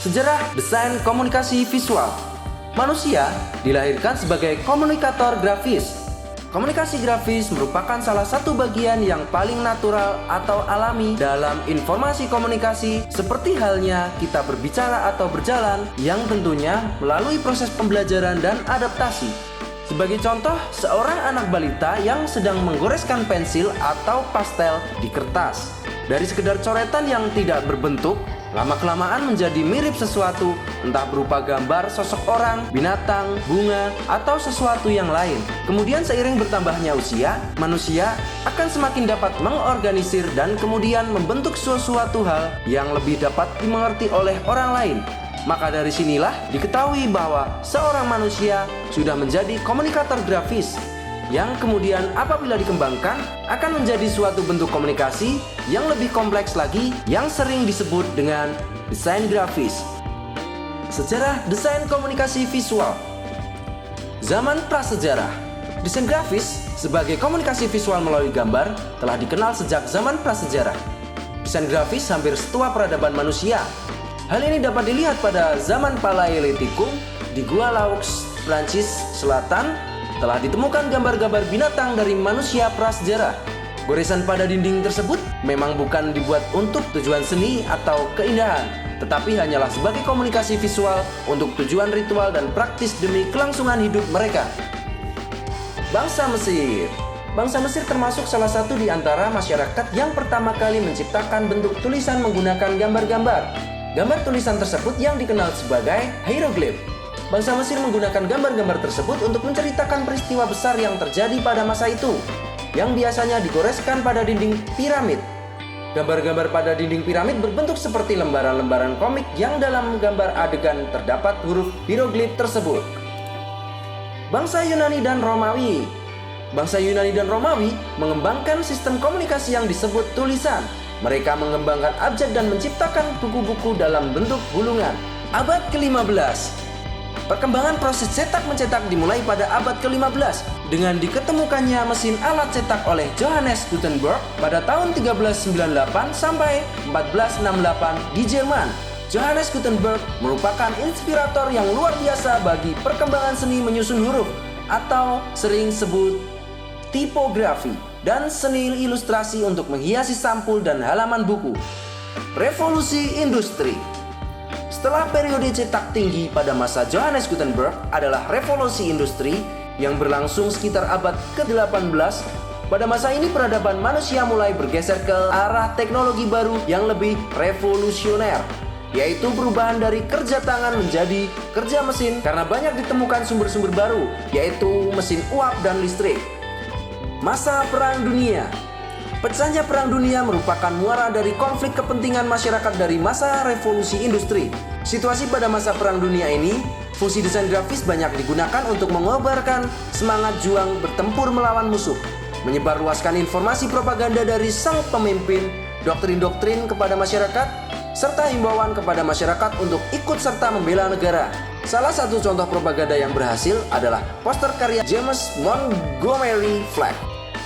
Sejarah desain komunikasi visual. Manusia dilahirkan sebagai komunikator grafis. Komunikasi grafis merupakan salah satu bagian yang paling natural atau alami dalam informasi komunikasi, seperti halnya kita berbicara atau berjalan, yang tentunya melalui proses pembelajaran dan adaptasi. Sebagai contoh, seorang anak balita yang sedang menggoreskan pensil atau pastel di kertas. Dari sekedar coretan yang tidak berbentuk, lama-kelamaan menjadi mirip sesuatu, entah berupa gambar sosok orang, binatang, bunga, atau sesuatu yang lain. Kemudian seiring bertambahnya usia, manusia akan semakin dapat mengorganisir dan kemudian membentuk sesuatu hal yang lebih dapat dimengerti oleh orang lain. Maka dari sinilah diketahui bahwa seorang manusia sudah menjadi komunikator grafis, yang kemudian apabila dikembangkan akan menjadi suatu bentuk komunikasi yang lebih kompleks lagi yang sering disebut dengan desain grafis. Sejarah desain komunikasi visual. Zaman prasejarah. Desain grafis sebagai komunikasi visual melalui gambar telah dikenal sejak zaman prasejarah. Desain grafis hampir setua peradaban manusia. Hal ini dapat dilihat pada zaman Paleolitikum di Gua Laux, Prancis Selatan, telah ditemukan gambar-gambar binatang dari manusia prasejarah. Goresan pada dinding tersebut memang bukan dibuat untuk tujuan seni atau keindahan, tetapi hanyalah sebagai komunikasi visual untuk tujuan ritual dan praktis demi kelangsungan hidup mereka. Bangsa Mesir. Bangsa Mesir termasuk salah satu di antara masyarakat yang pertama kali menciptakan bentuk tulisan menggunakan gambar-gambar. Gambar tulisan tersebut yang dikenal sebagai hieroglif. Bangsa Mesir menggunakan gambar-gambar tersebut untuk menceritakan peristiwa besar yang terjadi pada masa itu, yang biasanya digoreskan pada dinding piramid. Gambar-gambar pada dinding piramid berbentuk seperti lembaran-lembaran komik yang dalam gambar adegan terdapat huruf hieroglif tersebut. Bangsa Yunani dan Romawi. Bangsa Yunani dan Romawi mengembangkan sistem komunikasi yang disebut tulisan. Mereka mengembangkan abjad dan menciptakan buku-buku dalam bentuk gulungan. Abad ke-15. Perkembangan proses cetak-mencetak dimulai pada abad ke-15 dengan diketemukannya mesin alat cetak oleh Johannes Gutenberg pada tahun 1398 sampai 1468 di Jerman. Johannes Gutenberg merupakan inspirator yang luar biasa bagi perkembangan seni menyusun huruf atau sering sebut tipografi dan seni ilustrasi untuk menghiasi sampul dan halaman buku. Revolusi industri. Setelah periode cetak tinggi pada masa Johannes Gutenberg adalah revolusi industri yang berlangsung sekitar abad ke-18. Pada masa ini peradaban manusia mulai bergeser ke arah teknologi baru yang lebih revolusioner, yaitu perubahan dari kerja tangan menjadi kerja mesin karena banyak ditemukan sumber-sumber baru, yaitu mesin uap dan listrik. Masa Perang Dunia. Pecahnya Perang Dunia merupakan muara dari konflik kepentingan masyarakat dari masa revolusi industri. Situasi pada masa Perang Dunia ini, fungsi desain grafis banyak digunakan untuk mengobarkan semangat juang bertempur melawan musuh, menyebarluaskan informasi propaganda dari sang pemimpin, doktrin-doktrin kepada masyarakat, serta himbauan kepada masyarakat untuk ikut serta membela negara. Salah satu contoh propaganda yang berhasil adalah poster karya James Montgomery Flagg,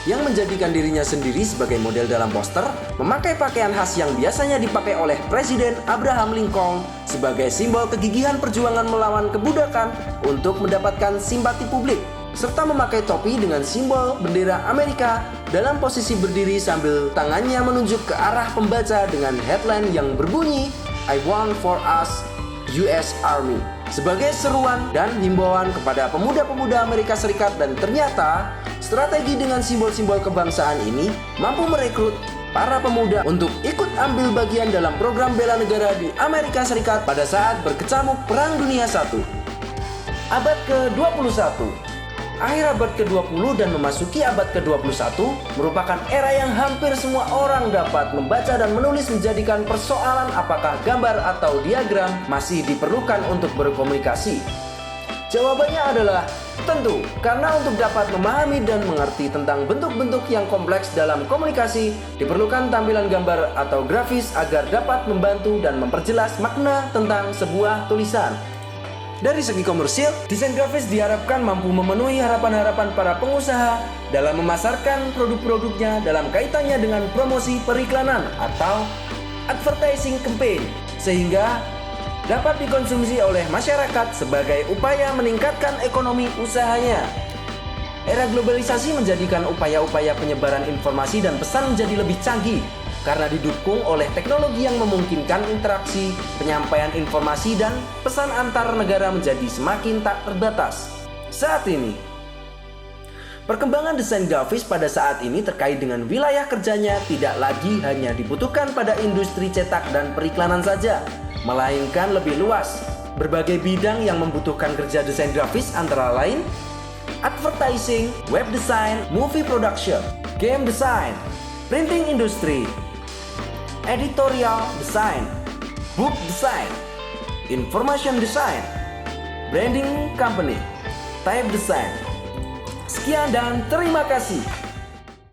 yang menjadikan dirinya sendiri sebagai model dalam poster, memakai pakaian khas yang biasanya dipakai oleh Presiden Abraham Lincoln sebagai simbol kegigihan perjuangan melawan kebudakan untuk mendapatkan simpati publik, serta memakai topi dengan simbol bendera Amerika dalam posisi berdiri sambil tangannya menunjuk ke arah pembaca dengan headline yang berbunyi "I want for us US Army" sebagai seruan dan himbauan kepada pemuda-pemuda Amerika Serikat. Dan ternyata strategi dengan simbol-simbol kebangsaan ini mampu merekrut para pemuda untuk ikut ambil bagian dalam program bela negara di Amerika Serikat pada saat berkecamuk Perang Dunia I. Abad ke-21. Akhir abad ke-20 dan memasuki abad ke-21 merupakan era yang hampir semua orang dapat membaca dan menulis, menjadikan persoalan apakah gambar atau diagram masih diperlukan untuk berkomunikasi. Jawabannya adalah tentu, karena untuk dapat memahami dan mengerti tentang bentuk-bentuk yang kompleks dalam komunikasi, diperlukan tampilan gambar atau grafis agar dapat membantu dan memperjelas makna tentang sebuah tulisan. Dari segi komersil, desain grafis diharapkan mampu memenuhi harapan-harapan para pengusaha dalam memasarkan produk-produknya dalam kaitannya dengan promosi periklanan atau advertising campaign, sehingga dapat dikonsumsi oleh masyarakat sebagai upaya meningkatkan ekonomi usahanya. Era globalisasi menjadikan upaya-upaya penyebaran informasi dan pesan menjadi lebih canggih karena didukung oleh teknologi yang memungkinkan interaksi, penyampaian informasi, dan pesan antar negara menjadi semakin tak terbatas. Saat ini, perkembangan desain grafis pada saat ini terkait dengan wilayah kerjanya tidak lagi hanya dibutuhkan pada industri cetak dan periklanan saja, melainkan lebih luas. Berbagai bidang yang membutuhkan kerja desain grafis antara lain advertising, web design, movie production, game design, printing industry, editorial design, book design, information design, branding company, type design. Sekian dan terima kasih.